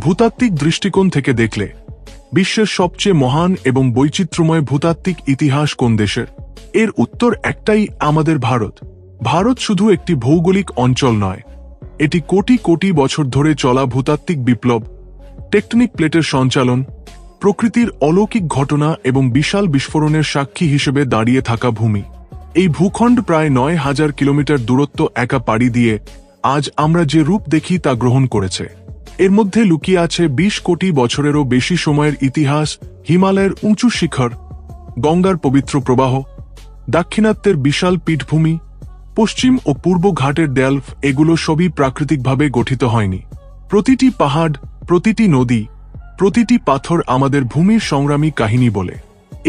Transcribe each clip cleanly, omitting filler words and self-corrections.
ভূতাত্ত্বিক দৃষ্টিকোণ থেকে দেখলে বিশ্বের সবচেয়ে মহান এবং বৈচিত্র্যময় ভূতাত্ত্বিক ইতিহাস কোন দেশের? এর উত্তর একটাই, আমাদের ভারত। ভারত শুধু একটি ভৌগোলিক অঞ্চল নয়, এটি কোটি কোটি বছর ধরে চলা ভূতাত্ত্বিক বিপ্লব, টেকটনিক প্লেটের সঞ্চালন, প্রকৃতির অলৌকিক ঘটনা এবং বিশাল বিস্ফোরণের সাক্ষী হিসেবে দাঁড়িয়ে থাকা ভূমি। এই ভূখণ্ড প্রায় ৯,০০০ কিলোমিটার দূরত্ব একা পাড়ি দিয়ে আজ আমরা যে রূপ দেখি তা গ্রহণ করেছে। এর মধ্যে লুকিয়ে আছে ২০ কোটি বছরেরও বেশি সময়ের ইতিহাস, হিমালয়ের উঁচু শিখর, গঙ্গার পবিত্র প্রবাহ, দাক্ষিণাত্যের বিশাল পীঠভূমি, পশ্চিম ও পূর্ব ঘাটের দেয়াল। এগুলো সবই প্রাকৃতিকভাবে গঠিত হয়নি। প্রতিটি পাহাড়, প্রতিটি নদী, প্রতিটি পাথর আমাদের ভূমির সংগ্রামী কাহিনী বলে।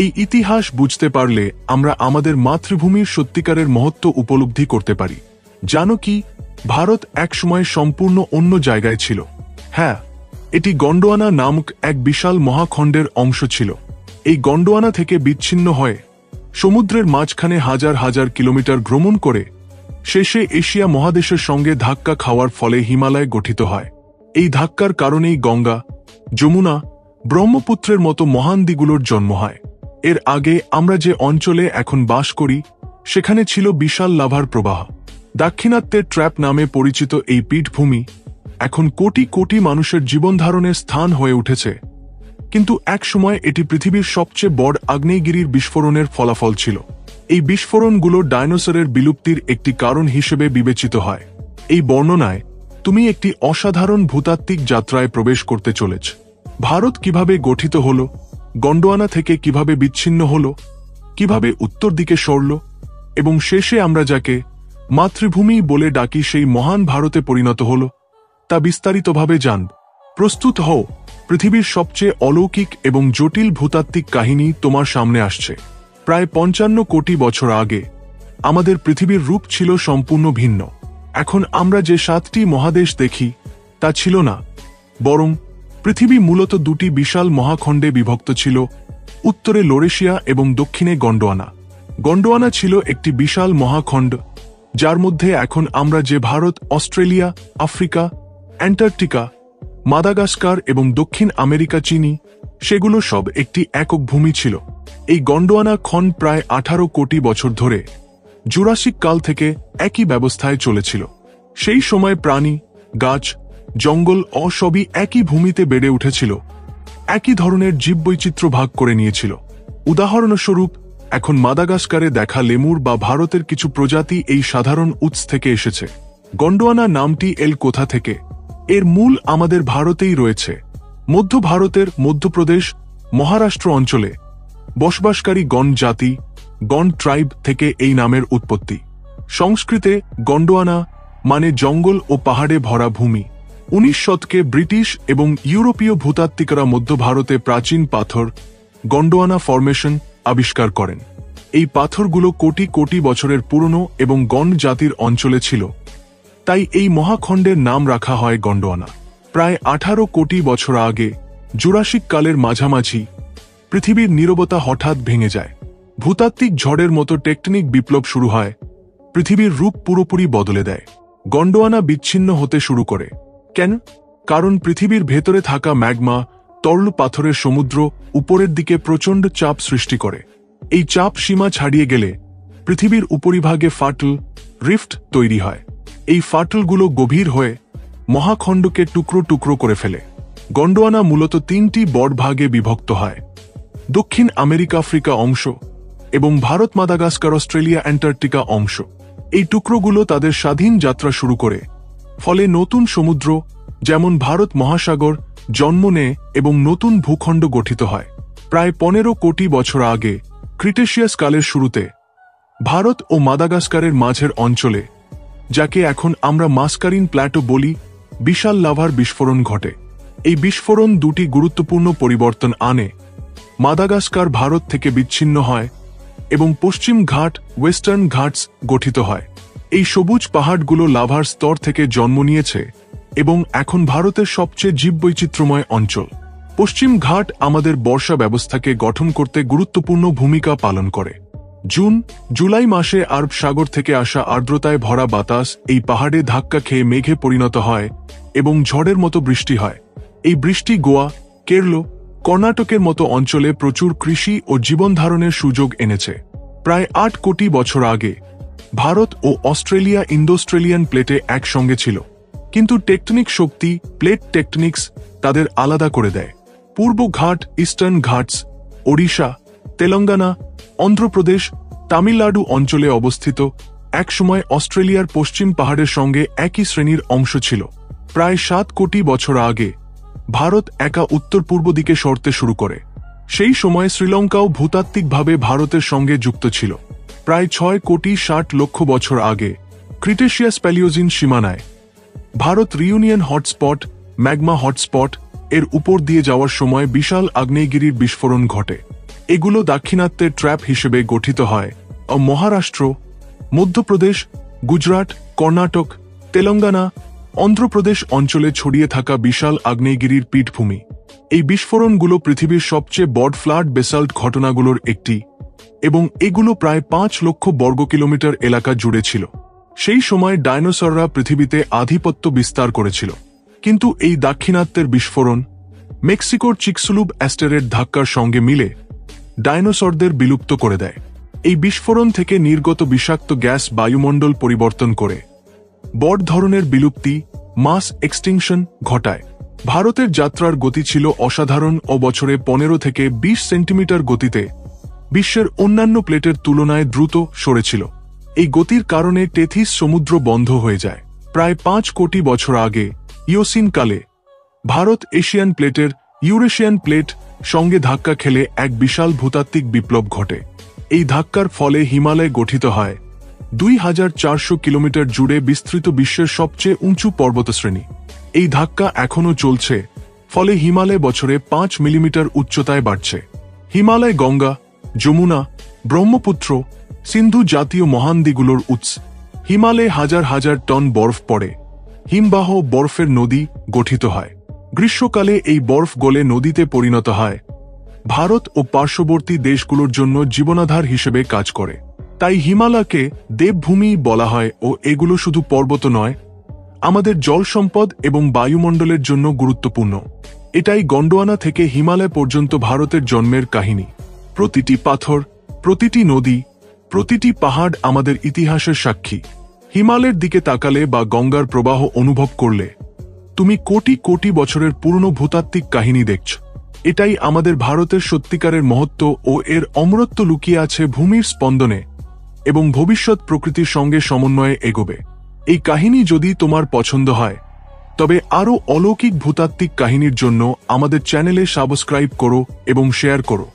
এই ইতিহাস বুঝতে পারলে আমরা আমাদের মাতৃভূমির সত্যিকারের মহত্ব উপলব্ধি করতে পারি। জানো কি, ভারত একসময় সম্পূর্ণ অন্য জায়গায় ছিল। হ্যাঁ, এটি গন্ডোয়ানা নামক এক বিশাল মহাখণ্ডের অংশ ছিল। এই গন্ডোয়ানা থেকে বিচ্ছিন্ন হয়ে সমুদ্রের মাঝখানে হাজার হাজার কিলোমিটার ভ্রমণ করে শেষে এশিয়া মহাদেশের সঙ্গে ধাক্কা খাওয়ার ফলে হিমালয় গঠিত হয়। এই ধাক্কার কারণেই গঙ্গা, যমুনা, ব্রহ্মপুত্রের মতো মহান নদীগুলোর জন্ম হয়। এর আগে আমরা যে অঞ্চলে এখন বাস করি সেখানে ছিল বিশাল লাভার প্রবাহ। দাক্ষিণাত্যের ট্র্যাপ নামে পরিচিত এই পীঠভূমি এখন কোটি কোটি মানুষের জীবনধারণের স্থান হয়ে উঠেছে। কিন্তু একসময় এটি পৃথিবীর সবচেয়ে বড় আগ্নেয়গিরির বিস্ফোরণের ফলাফল ছিল। এই বিস্ফোরণগুলো ডাইনোসরের বিলুপ্তির একটি কারণ হিসেবে বিবেচিত হয়। এই বর্ণনায় তুমি একটি অসাধারণ ভূতাত্ত্বিক যাত্রায় প্রবেশ করতে চলেছ। ভারত কিভাবে গঠিত হল, গন্ডোয়ানা থেকে কিভাবে বিচ্ছিন্ন হল, কিভাবে উত্তর দিকে সরল, এবং শেষে আমরা যাকে মাতৃভূমি বলে ডাকি সেই মহান ভারতে পরিণত হল, তা বিস্তারিতভাবে জানব। প্রস্তুত হও, পৃথিবীর সবচেয়ে অলৌকিক এবং জটিল ভূতাত্ত্বিক কাহিনী তোমার সামনে আসছে। প্রায় ৫৫ কোটি বছর আগে আমাদের পৃথিবীর রূপ ছিল সম্পূর্ণ ভিন্ন। এখন আমরা যে ৭টি মহাদেশ দেখি তা ছিল না, বরং পৃথিবী মূলত দুটি বিশাল মহাখণ্ডে বিভক্ত ছিল, উত্তরে লোরেশিয়া এবং দক্ষিণে গন্ডোয়ানা। গন্ডোয়ানা ছিল একটি বিশাল মহাখণ্ড, যার মধ্যে এখন আমরা যে Bharat, Australia, Africa, Antarctica, Madagascar এবং দক্ষিণ আমেরিকা চিনি, সেগুলো সব একটি একক ভূমি ছিল। এই গন্ডোয়ানা খণ্ড প্রায় ১৮ কোটি বছর ধরে জুরাসিক কাল থেকে একই ব্যবস্থায় চলেছিল। সেই সময় প্রাণী, গাছ, জঙ্গল সবই একই ভূমিতে বেড়ে উঠেছিল, একই ধরনের জীববৈচিত্র্য ভাগ করে নিয়েছিল। উদাহরণস্বরূপ, এখন মাদাগাস্কারে দেখা লেমুর বা ভারতের কিছু প্রজাতি এই সাধারণ উৎস থেকে এসেছে। গন্ডোয়ানা নামটি এল কোথা থেকে? এর মূল আমাদের ভারতেই রয়েছে। মধ্য ভারতের মধ্যপ্রদেশ, মহারাষ্ট্র অঞ্চলে বসবাসকারী গণ জাতি, গণ ট্রাইব থেকে এই নামের উৎপত্তি। সংস্কৃতে গন্ডোয়ানা মানে জঙ্গল ও পাহাড়ে ভরা ভূমি। ১৯ শতকে ব্রিটিশ এবং ইউরোপীয় ভূতাত্ত্বিকরা মধ্য ভারতে প্রাচীন পাথর, গন্ডোয়ানা ফরমেশন আবিষ্কার করেন। এই পাথরগুলো কোটি কোটি বছরের পুরনো এবং গণ জাতির অঞ্চলে ছিল, তাই এই মহাখণ্ডের নাম রাখা হয় গন্ডোয়ানা। প্রায় ১৮ কোটি বছর আগে জুরাসিক কালের মাঝামাঝি পৃথিবীর নীরবতা হঠাৎ ভেঙে যায়। ভূতাত্ত্বিক ঝড়ের মতো টেকটনিক বিপ্লব শুরু হয়, পৃথিবীর রূপ পুরোপুরি বদলে দেয়। গন্ডোয়ানা বিচ্ছিন্ন হতে শুরু করে। কেন? কারণ পৃথিবীর ভেতরে থাকা ম্যাগমা, তরল পাথরের সমুদ্র উপরের দিকে প্রচণ্ড চাপ সৃষ্টি করে। এই চাপ সীমা ছাড়িয়ে গেলে পৃথিবীর উপরিভাগে ফাটল, রিফট তৈরি হয়। এই ফাটলগুলো গভীর হয়ে মহাখণ্ডকে টুকরো টুকরো করে ফেলে। গন্ডোয়ানা মূলত ৩টি বড় ভাগে বিভক্ত হয়: দক্ষিণ আমেরিকা আফ্রিকা অংশ এবং ভারত মাদাগাস্কার অস্ট্রেলিয়া অ্যান্টার্কটিকা অংশ। এই টুকরোগুলো তাদের স্বাধীন যাত্রা শুরু করে, ফলে নতুন সমুদ্র যেমন ভারত মহাসাগর জন্ম নেয় এবং নতুন ভূখণ্ড গঠিত হয়। প্রায় ১৫ কোটি বছর আগে ক্রিটেশিয়াস কালের শুরুতে ভারত ও মাদাগাস্কারের মাঝের অঞ্চলে, যাকে এখন আমরা মাস্কারিন প্ল্যাটো বলি, বিশাল লাভার বিস্ফোরণ ঘটে। এই বিস্ফোরণ দুটি গুরুত্বপূর্ণ পরিবর্তন আনে। মাদাগাস্কার ভারত থেকে বিচ্ছিন্ন হয় এবং পশ্চিম ঘাট, ওয়েস্টার্ন ঘাটস গঠিত হয়। এই সবুজ পাহাড়গুলো লাভার স্তর থেকে জন্ম নিয়েছে এবং এখন ভারতের সবচেয়ে জীববৈচিত্র্যময় অঞ্চল। পশ্চিম ঘাট আমাদের বর্ষা ব্যবস্থাকে গঠন করতে গুরুত্বপূর্ণ ভূমিকা পালন করে। জুন, জুলাই মাসে আরব সাগর থেকে আসা আর্দ্রতায় ভরা বাতাস এই পাহাড়ে ধাক্কা খেয়ে মেঘে পরিণত হয় এবং ঝড়ের মতো বৃষ্টি হয়। এই বৃষ্টি গোয়া, কেরল, কর্ণাটকের মতো অঞ্চলে প্রচুর কৃষি ও জীবনধারণের সুযোগ এনেছে। প্রায় 8 কোটি বছর আগে ভারত ও অস্ট্রেলিয়া ইন্দো-অস্ট্রেলিয়ান প্লেটে একসঙ্গে ছিল, কিন্তু টেকটনিক শক্তি, প্লেট টেকটনিক্স, তাদের আলাদা করে দেয়। পূর্ব ঘাট, ইস্টার্ন ঘাটস, ওড়িশা, তেলেঙ্গানা, অন্ধ্রপ্রদেশ, তামিলনাড়ু অঞ্চলে অবস্থিত একসময় অস্ট্রেলিয়ার পশ্চিম পাহাড়ের সঙ্গে একই শ্রেণীর অংশ ছিল। প্রায় 7 কোটি বছর আগে ভারত একা উত্তর পূর্ব দিকে সরতে শুরু করে। সেই সময় শ্রীলঙ্কাও ভূতাত্ত্বিকভাবে ভারতের সঙ্গে যুক্ত ছিল। প্রায় 6 কোটি 60 লক্ষ বছর আগে ক্রিটেশিয়াস প্যালিওজিন সীমানায় Bharat reunion hotspot, magma hotspot এর উপর দিয়ে যাওয়ার সময় বিশাল আগ্নেয়গিরির বিস্ফোরণ ঘটে। এগুলো দাক্ষিণাত্যের ট্র্যাপ হিসেবে গঠিত হয় ও মহারাষ্ট্র, মধ্যপ্রদেশ, গুজরাট, কর্ণাটক, তেলেঙ্গানা, অন্ধ্রপ্রদেশ অঞ্চলে ছড়িয়ে থাকা বিশাল আগ্নেয়গিরির পীঠভূমি। এই বিস্ফোরণগুলো পৃথিবীর সবচেয়ে বড় ফ্লাড বেসাল্ট ঘটনাগুলোর একটি, এবং এগুলো প্রায় 5 লক্ষ বর্গ কিলোমিটার এলাকা জুড়ে ছিল। সেই সময় ডাইনোসররা পৃথিবীতে আধিপত্য বিস্তার করেছিল, কিন্তু এই দাক্ষিণাত্যের বিস্ফোরণ মেক্সিকোর চিকসুলুব অ্যাস্টেরয়েড ধাক্কার সঙ্গে মিলে ডাইনোসরদের বিলুপ্ত করে দেয়। এই বিস্ফোরণ থেকে নির্গত বিষাক্ত গ্যাস বায়ুমণ্ডল পরিবর্তন করে বড় ধরনের বিলুপ্তি, মাস এক্সটিংশন ঘটায়। ভারতের যাত্রার গতি ছিল অসাধারণ ও বছরে 15 থেকে 20 সেন্টিমিটার গতিতে বিশ্বের অন্যান্য প্লেটের তুলনায় দ্রুত সরেছিল। এই গতির কারণে টেথিস সমুদ্র বন্ধ হয়ে যায়। প্রায় 5 কোটি বছর আগে ইওসিন কালে ভারত এশিয়ান প্লেটের ইউরেশিয়ান প্লেট সঙ্গে ধাক্কা খেলে এক বিশাল ভূতাত্ত্বিক বিপ্লব ঘটে। এই ধাক্কার ফলে হিমালয় গঠিত হয় 2400 কিলোমিটার জুড়ে বিস্তৃত বিশ্বের সবচেয়ে উঁচু পর্বতশ্রেণী। এই ধাক্কা এখনও চলছে, ফলে হিমালয় বছরে 5 মিলিমিটার উচ্চতায় বাড়ছে। হিমালয় গঙ্গা, যমুনা, ব্রহ্মপুত্র, সিন্ধু জাতীয় মহানদীগুলোর উৎস। হিমালয়ে হাজার হাজার টন বরফ পড়ে। হিমবাহ বরফের নদী গঠিত হয়। গ্রীষ্মকালে এই বরফ গলে নদীতে পরিণত হয়, ভারত ও পার্শ্ববর্তী দেশগুলোর জন্য জীবনাধার হিসেবে কাজ করে। তাই হিমালয়কে দেবভূমি বলা হয় ও এগুলো শুধু পর্বত নয়, আমাদের জল সম্পদ এবং বায়ুমণ্ডলের জন্য গুরুত্বপূর্ণ। এটাই গন্ডোয়ানা থেকে হিমালয় পর্যন্ত ভারতের জন্মের কাহিনী। প্রতিটি পাথর, প্রতিটি নদী, প্রতিটি পাহাড় আমাদের ইতিহাসের সাক্ষী। হিমালয়ের দিকে তাকালে বা গঙ্গার প্রবাহ অনুভব করলে তুমি কোটি কোটি বছরের পুরনো ভূতাত্ত্বিক কাহিনী দেখছ। এটাই আমাদের ভারতের সত্যিকারের মহত্ব ও এর অমরত্ব লুকিয়ে আছে ভূমির স্পন্দনে এবং ভবিষ্যৎ প্রকৃতির সঙ্গে সমন্বয়ে এগোবে। এই কাহিনী যদি তোমার পছন্দ হয়, তবে আরও অলৌকিক ভূতাত্ত্বিক কাহিনীর জন্য আমাদের চ্যানেলে সাবস্ক্রাইব করো এবং শেয়ার করো।